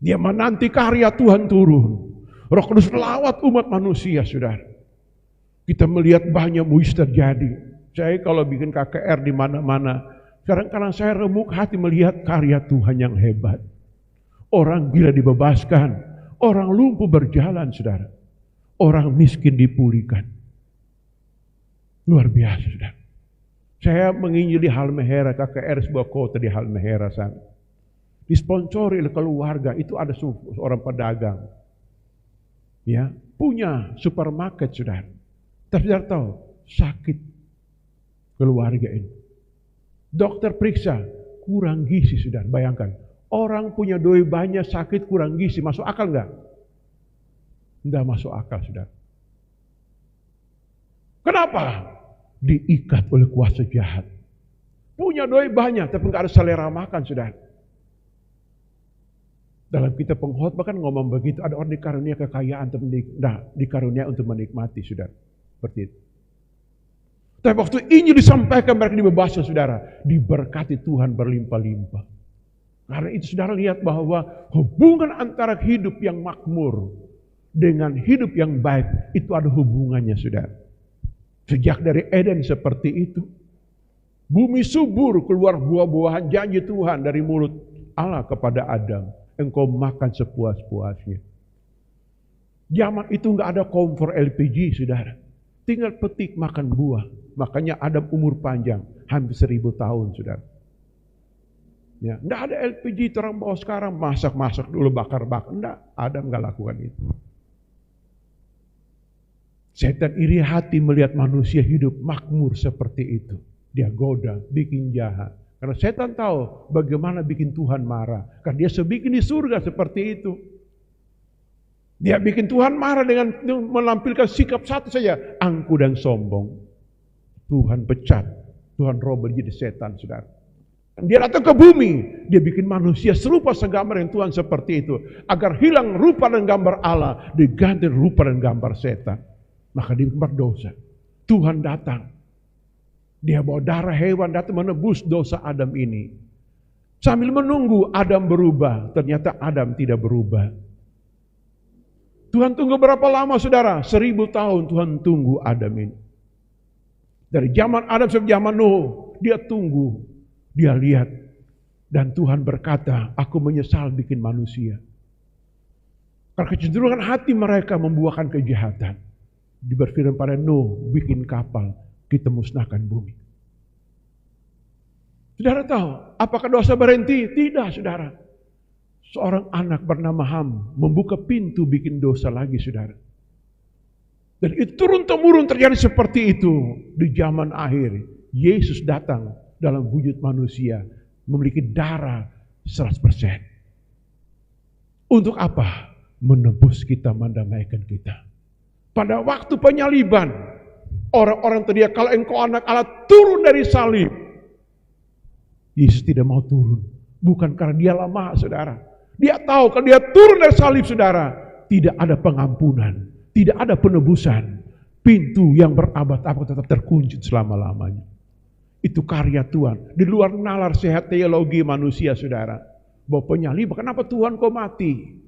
Dia menanti karya Tuhan turun. Roh Kudus melawat umat manusia, saudara. Kita melihat banyak mujizat terjadi. Saya kalau bikin KKR di mana-mana, kadang-kadang saya remuk hati melihat karya Tuhan yang hebat. Orang gila dibebaskan, orang lumpuh berjalan, saudara. Orang miskin dipulihkan. Luar biasa, saudara. Saya menginjili Halmahera, KKR sebuah kota di Halmahera sana. Disponsori oleh keluarga, itu ada seorang pedagang. ya, punya supermarket, saudara. Tapi saudara tahu, sakit keluarga ini. Dokter periksa, kurang gizi, saudara. Bayangkan, orang punya doi banyak, sakit, kurang gizi, masuk akal nggak? Nggak masuk akal, saudara. Kenapa? Diikat oleh kuasa jahat. Punya doi banyak, tapi nggak ada selera makan, saudara. Dalam kitab pengkhotbah kan ngomong begitu, ada orang dikarunia kekayaan, tapi dikarunia untuk menikmati, saudara. Seperti itu. Tapi waktu Injil disampaikan, mereka dibebaskan, saudara. Diberkati Tuhan berlimpah-limpah. Karena itu saudara lihat bahwa hubungan antara hidup yang makmur dengan hidup yang baik, itu ada hubungannya, saudara. Sejak dari Eden seperti itu. Bumi subur, keluar buah-buahan janji Tuhan dari mulut Allah kepada Adam. Engkau makan sepuas-puasnya. Zaman itu nggak ada kompor LPG, saudara. Tinggal petik makan buah. Makanya Adam umur panjang, hampir 1000 tahun, saudara. Ya, nggak ada LPG orang bawa sekarang, masak-masak dulu, bakar-bakar. Nggak, Adam nggak lakukan itu. Setan iri hati melihat manusia hidup makmur seperti itu. Dia goda, bikin jahat. Karena setan tahu bagaimana bikin Tuhan marah. Karena dia sebikin di surga seperti itu. Dia bikin Tuhan marah dengan menampilkan sikap satu saja, angkuh dan sombong. Tuhan pecat, Tuhan roboh jadi setan, saudara. Dia datang ke bumi, dia bikin manusia serupa segambar dengan Tuhan seperti itu. Agar hilang rupa dan gambar Allah, diganti rupa dan gambar setan. Maka dia berdosa. Tuhan datang. Dia bawa darah hewan datang menebus dosa Adam ini. Sambil menunggu Adam berubah, ternyata Adam tidak berubah. Tuhan tunggu berapa lama, saudara? 1000 tahun Tuhan tunggu Adam ini. Dari zaman Adam sampai zaman Nuh, dia tunggu, dia lihat. Dan Tuhan berkata, aku menyesal bikin manusia. Karena kecenderungan hati mereka membuahkan kejahatan. Berfirman pada Nuh, bikin kapal, kita musnahkan bumi. Saudara tahu, apakah dosa berhenti? Tidak, saudara. Seorang anak bernama Ham membuka pintu bikin dosa lagi, saudara. Dan itu turun-temurun terjadi seperti itu di zaman akhir. Yesus datang dalam wujud manusia, memiliki darah 100%. Untuk apa? Menebus kita, mendamaikan kita. Pada waktu penyaliban, orang-orang teriak, kalau engkau anak Allah, turun dari salib. Yesus tidak mau turun. Bukan karena dia lemah, saudara. Dia tahu kalau dia turun dari salib, saudara, tidak ada pengampunan, tidak ada penebusan. Pintu yang berabad-abad tetap terkunci selama-lamanya. Itu karya Tuhan. Di luar nalar sehat teologi manusia, saudara. Bahwa penyaliban, kenapa Tuhan kau mati?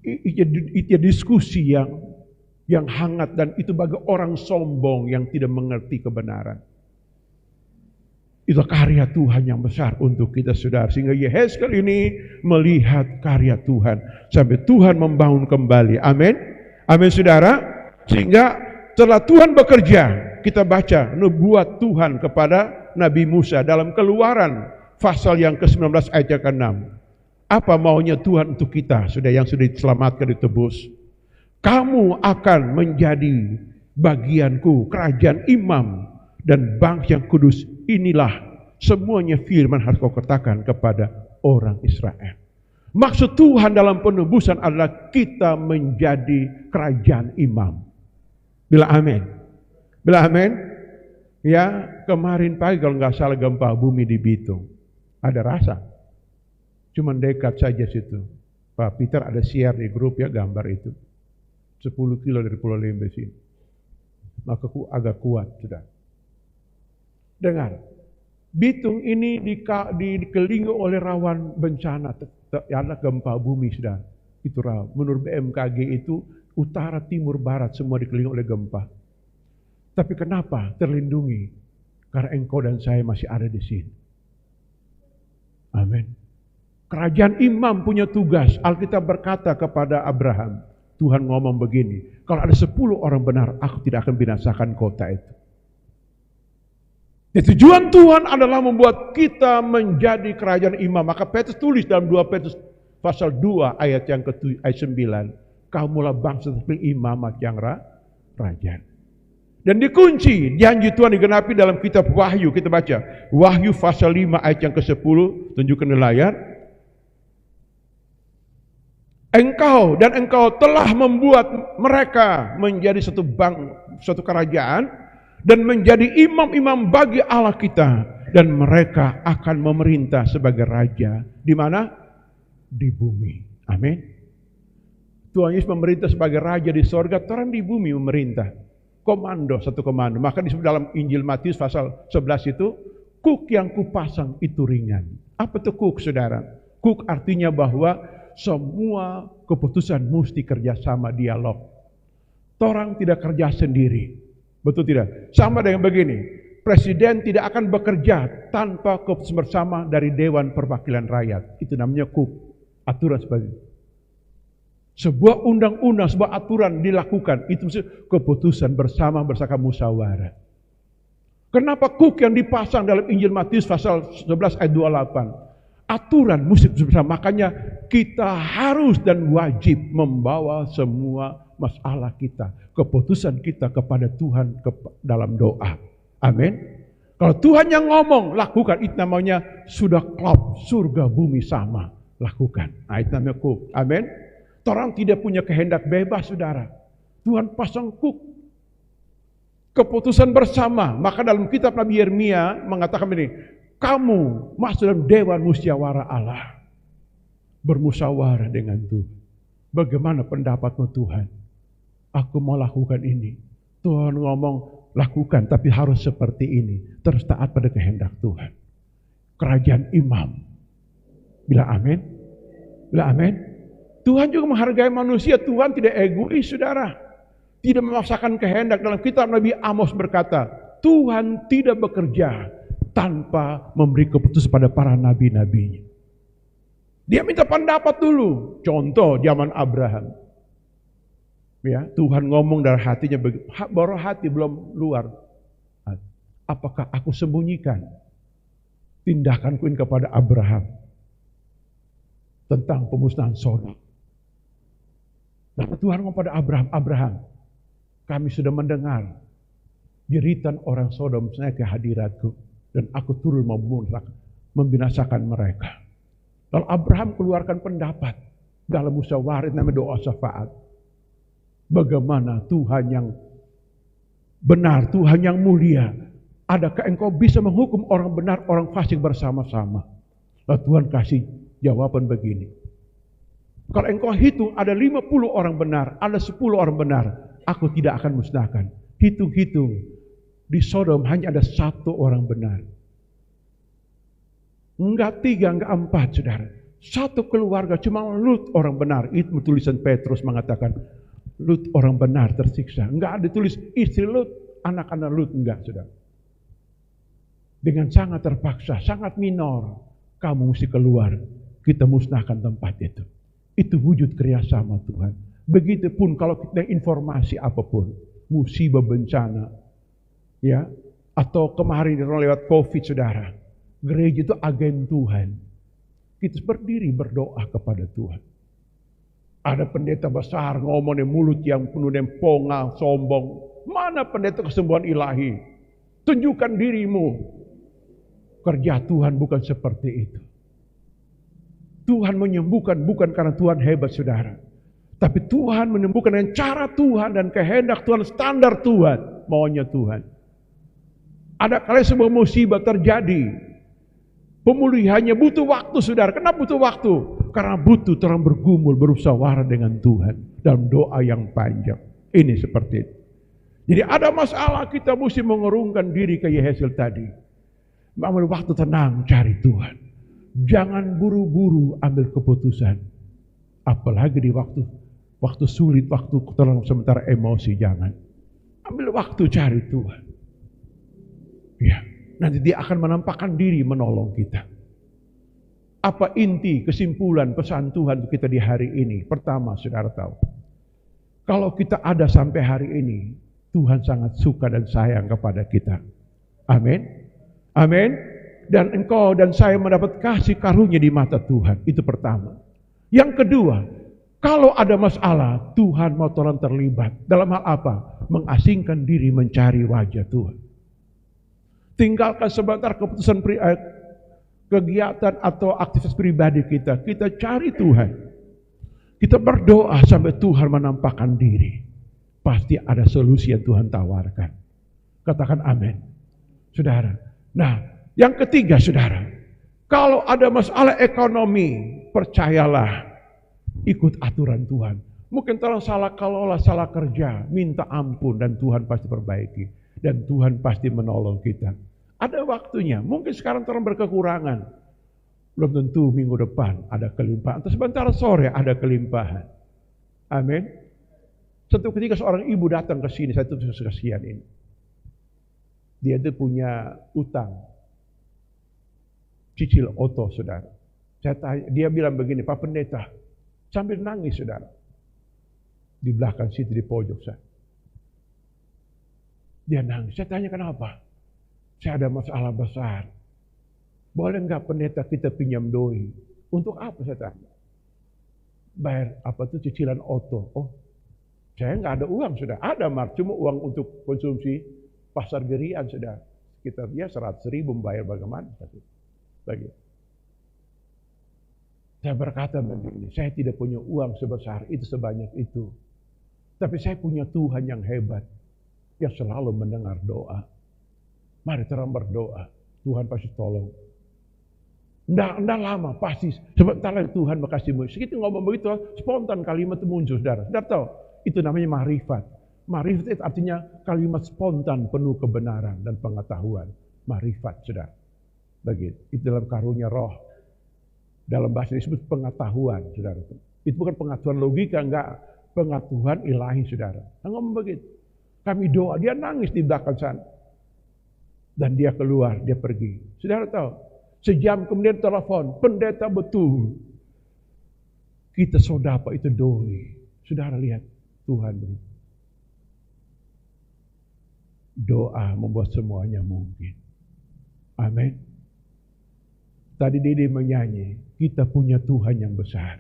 Itu diskusi yang hangat, dan itu bagi orang sombong yang tidak mengerti kebenaran. Itu karya Tuhan yang besar untuk kita, saudara. Sehingga Yehezkel ini melihat karya Tuhan sampai Tuhan membangun kembali. Amin. Amin, saudara. Sehingga setelah Tuhan bekerja, kita baca nubuat Tuhan kepada Nabi Musa dalam Keluaran pasal yang ke-19 ayat yang ke-6. Apa maunya Tuhan untuk kita, sudah yang sudah diselamatkan, ditebus? Kamu akan menjadi bagianku, kerajaan imam dan bangsa yang kudus. Inilah semuanya firman harus kau katakan kepada orang Israel. Maksud Tuhan dalam penebusan adalah kita menjadi kerajaan imam. Bila amin. Bila amin. Ya, kemarin pagi kalau nggak salah gempa bumi di Bitung. Ada rasa. Cuman dekat saja situ. Pak Peter ada share di grup ya gambar itu. 10 kilo dari Pulau Lembe sini. Maka agak kuat sudah. Dengar, Bitung ini dikelilingi oleh rawan bencana, ada gempa bumi, sudah. Itu rawan. Menurut BMKG itu utara, timur, barat semua dikelilingi oleh gempa. Tapi kenapa terlindungi? Karena engkau dan saya masih ada di sini. Amin. Kerajaan imam punya tugas. Alkitab berkata kepada Abraham, Tuhan ngomong begini, kalau ada 10 orang benar, aku tidak akan binasakan kota itu. Tujuan Tuhan adalah membuat kita menjadi kerajaan imam. Maka Petrus tulis dalam 2 Petrus pasal 2 ayat yang ke-9. Kamulah bangsa seperti imamat yang rajaan. Dan dikunci, janji Tuhan digenapi dalam kitab Wahyu. Kita baca Wahyu pasal 5 ayat yang ke-10, tunjukkan di layar. Engkau telah membuat mereka menjadi suatu kerajaan dan menjadi imam-imam bagi Allah kita, dan mereka akan memerintah sebagai raja di mana? Di bumi. Amin. Tuhan Yesus memerintah sebagai raja di sorga, Tuhan di bumi memerintah. Satu komando. Maka disebut dalam Injil Matius pasal 11 itu, kuk yang kupasang itu ringan. Apa itu kuk, saudara? Kuk artinya bahwa semua keputusan mesti kerjasama, dialog. Orang tidak kerja sendiri. Betul tidak? Sama dengan begini, presiden tidak akan bekerja tanpa keputusan bersama dari Dewan Perwakilan Rakyat. Itu namanya kuk. Aturan seperti itu. Sebuah undang-undang, sebuah aturan dilakukan, itu keputusan bersama musyawarah. Kenapa kuk yang dipasang dalam Injil Matius pasal 11 ayat 28? Aturan mesti bersama, makanya kita harus dan wajib membawa semua masalah kita, keputusan kita kepada Tuhan dalam doa. Amin. Kalau Tuhan yang ngomong, lakukan, itu namanya sudah klop, surga bumi sama, lakukan. Nah, itu namanya kuk. Amin. Orang tidak punya kehendak bebas, saudara. Tuhan pasang kuk. Keputusan bersama. Maka dalam kitab Nabi Yeremia mengatakan ini, kamu masuk dalam dewan musyawarah Allah. Bermusyawarah dengan Tuhan. Bagaimana pendapatmu Tuhan? Aku mau lakukan ini. Tuhan ngomong, lakukan, tapi harus seperti ini. Terus taat pada kehendak Tuhan. Kerajaan imam. Bila amin? Bila amin? Tuhan juga menghargai manusia. Tuhan tidak egois, saudara. Tidak memaksakan kehendak. Dalam kitab Nabi Amos berkata, Tuhan tidak bekerja tanpa memberi keputusan pada para nabi-nabinya. Dia minta pendapat dulu. Contoh zaman Abraham. Ya, Tuhan ngomong dari hatinya, baru hati belum luar. Apakah aku sembunyikan tindakanku ini kepada Abraham tentang pemusnahan Sodom? Lalu Tuhan ngomong pada Abraham, kami sudah mendengar jeritan orang Sodom saya ke hadiratku, dan aku turun membinasakan mereka. Lalu Abraham keluarkan pendapat dalam musyawarah namanya doa syafaat. Bagaimana Tuhan yang benar, Tuhan yang mulia, adakah engkau bisa menghukum orang benar, orang fasik bersama-sama? Lalu Tuhan kasih jawaban begini. Kalau engkau hitung ada 50 orang benar, ada 10 orang benar, aku tidak akan musnahkan. Hitung-hitung, di Sodom hanya ada 1 orang benar. Enggak 3, enggak 4, saudara. 1 keluarga, cuma Lut orang benar. Itu tulisan Petrus mengatakan, Lut orang benar tersiksa. Enggak ada tulis istri Lut, anak-anak Lut, enggak, saudara. Dengan sangat terpaksa, sangat minor, kamu mesti keluar, kita musnahkan tempat itu. Itu wujud kerjasama Tuhan. Begitupun kalau kita informasi apapun, musibah bencana, ya, atau kemarin lewat COVID, saudara, gereja itu agen Tuhan. Kita berdiri berdoa kepada Tuhan. Ada pendeta besar ngomongnya mulut yang penuh dengan pongal, sombong. Mana pendeta kesembuhan ilahi? Tunjukkan dirimu. Kerja Tuhan bukan seperti itu. Tuhan menyembuhkan bukan karena Tuhan hebat, saudara. Tapi Tuhan menyembuhkan dengan cara Tuhan dan kehendak Tuhan, standar Tuhan, maunya Tuhan. Ada kali sebuah musibah terjadi, pemulihannya butuh waktu, saudara. Kenapa butuh waktu? Karena butuh orang bergumul, bermusyawarah dengan Tuhan dalam doa yang panjang. Ini seperti itu. Jadi ada masalah, kita mesti mengurungkan diri ke Yehezkel tadi. Ambil waktu tenang, cari Tuhan. Jangan buru-buru ambil keputusan. Apalagi di waktu sulit, waktu terlalu sementara emosi, jangan. Ambil waktu cari Tuhan. Ya, nanti dia akan menampakkan diri menolong kita. Apa inti kesimpulan pesan Tuhan untuk kita di hari ini? Pertama, saudara tahu, kalau kita ada sampai hari ini, Tuhan sangat suka dan sayang kepada kita. Amin. Amin. Dan engkau dan saya mendapat kasih karunia di mata Tuhan. Itu pertama. Yang kedua, Kalau ada masalah, Tuhan mau tolong terlibat. Dalam hal apa? Mengasingkan diri mencari wajah Tuhan. Tinggalkan sebentar keputusan kegiatan atau aktivitas pribadi kita. Kita cari Tuhan. Kita berdoa sampai Tuhan menampakkan diri. Pasti ada solusi yang Tuhan tawarkan. Katakan amin. Saudara. Nah, yang ketiga saudara. Kalau ada masalah ekonomi, percayalah. Ikut aturan Tuhan. Mungkin terlalu salah kelola, salah kerja, minta ampun dan Tuhan pasti perbaiki. Dan Tuhan pasti menolong kita. Ada waktunya, mungkin sekarang terlalu berkekurangan. Belum tentu minggu depan ada kelimpahan. Atau sebentar sore ada kelimpahan. Amin. Suatu ketika seorang ibu datang ke sini, saya tuh kasihan ini. Dia itu punya utang. Cicil oto, saudara. Saya tanya, dia bilang begini, Pak Pendeta, sambil nangis saudara. Di belakang situ di pojok saya. Dia nangis. Saya tanya kenapa? Saya ada masalah besar. Boleh enggak pendeta kita pinjam doi? Untuk apa saya tanya? Bayar apa tuh cicilan oto. Oh, saya enggak ada uang sudah. Ada Mark, cuma uang untuk konsumsi pasar gerian sudah. Sekitar dia 100.000 membayar bagaimana? Bagi. Saya berkata begini, saya tidak punya uang sebesar itu, sebanyak itu. Tapi saya punya Tuhan yang hebat, yang selalu mendengar doa. Mari terang berdoa, Tuhan pasti tolong. Nggak lama, pasti. Sebentar lagi Tuhan makasihmu. Segitu ngomong begitu, spontan kalimat itu muncul, saudara. Saudara tahu, itu namanya ma'rifat. Ma'rifat itu artinya kalimat spontan penuh kebenaran dan pengetahuan. Ma'rifat, saudara. Begitu, itu dalam karunia roh. Dalam bahasa disebut pengetahuan, saudara. Itu bukan pengetahuan logika, enggak. Pengetahuan ilahi, saudara. Nah, ngomong begitu. Kami doa, dia nangis di belakang sana. Dan dia keluar, dia pergi. Saudara tahu, sejam kemudian telepon, pendeta betul. Kita sodapa itu doi. Saudara lihat, Tuhan begitu. Doa membuat semuanya mungkin. Amin. Tadi Dede menyanyi, kita punya Tuhan yang besar.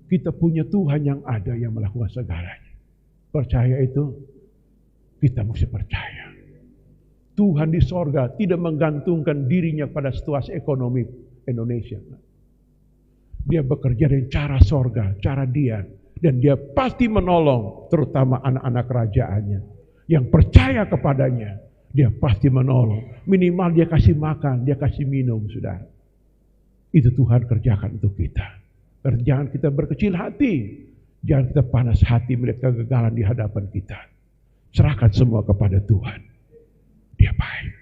Kita punya Tuhan yang ada yang melakukan segalanya. Percaya itu, kita mesti percaya. Tuhan di sorga tidak menggantungkan dirinya pada situasi ekonomi Indonesia. Dia bekerja dengan cara sorga, cara dia. Dan dia pasti menolong, terutama anak-anak kerajaannya. Yang percaya kepadanya, dia pasti menolong. Minimal dia kasih makan, dia kasih minum, saudara. Itu Tuhan kerjakan untuk kita. Jangan kita berkecil hati. Jangan kita panas hati melihat kegagalan di hadapan kita. Serahkan semua kepada Tuhan. Dia baik.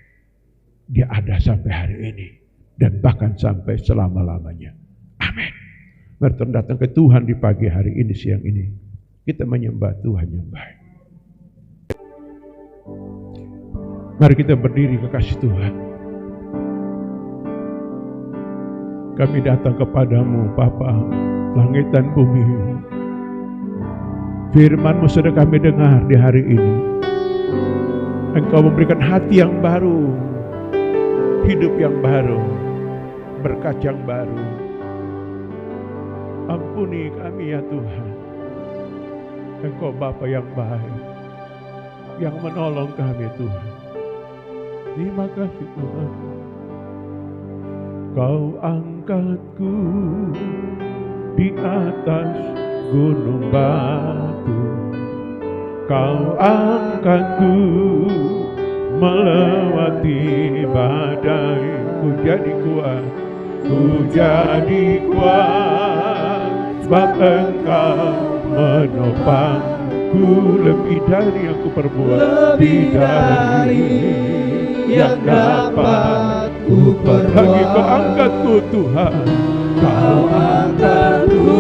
Dia ada sampai hari ini. Dan bahkan sampai selama-lamanya. Amin. Mari kita datang ke Tuhan di pagi hari ini, siang ini. Kita menyembah Tuhan yang baik. Mari kita berdiri kekasih Tuhan. Kami datang kepadamu, Bapa, langit dan bumi. Firman-Mu sudah kami dengar di hari ini. Engkau memberikan hati yang baru, hidup yang baru, berkat yang baru. Ampuni kami ya Tuhan. Engkau Bapa yang baik, yang menolong kami Tuhan. Terima kasih Tuhan. Kau angkatku di atas gunung batu. Kau angkatku melewati badai. Ku jadi kuat, ku jadi kuat, sebab Engkau menopangku. Lebih dari yang ku perbuat, lebih dari yang dapat ku perbuat. Lagi Kau angkatku Tuhan, Kau angkatku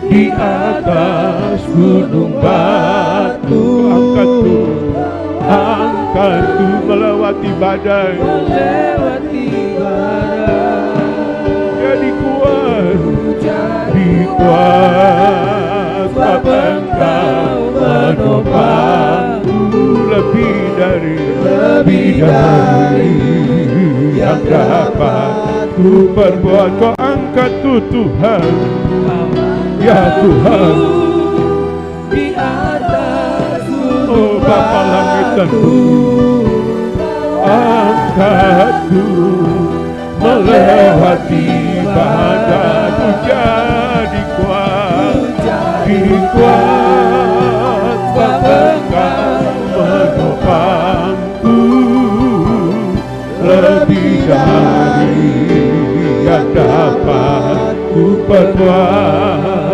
di atas gunung batu. Angkatku melewati badai, jadi kuat, sebab Engkau menopangku. Lebih dari yang dapat ku perbuat. Kau angkatku Tuhan, Ya Tuhan, di atas oh Bapa langit dan bumi, angkatku melewati badai, ku jadi kuat, Engkau menopangku lebih dari yang dapat ku perbuat.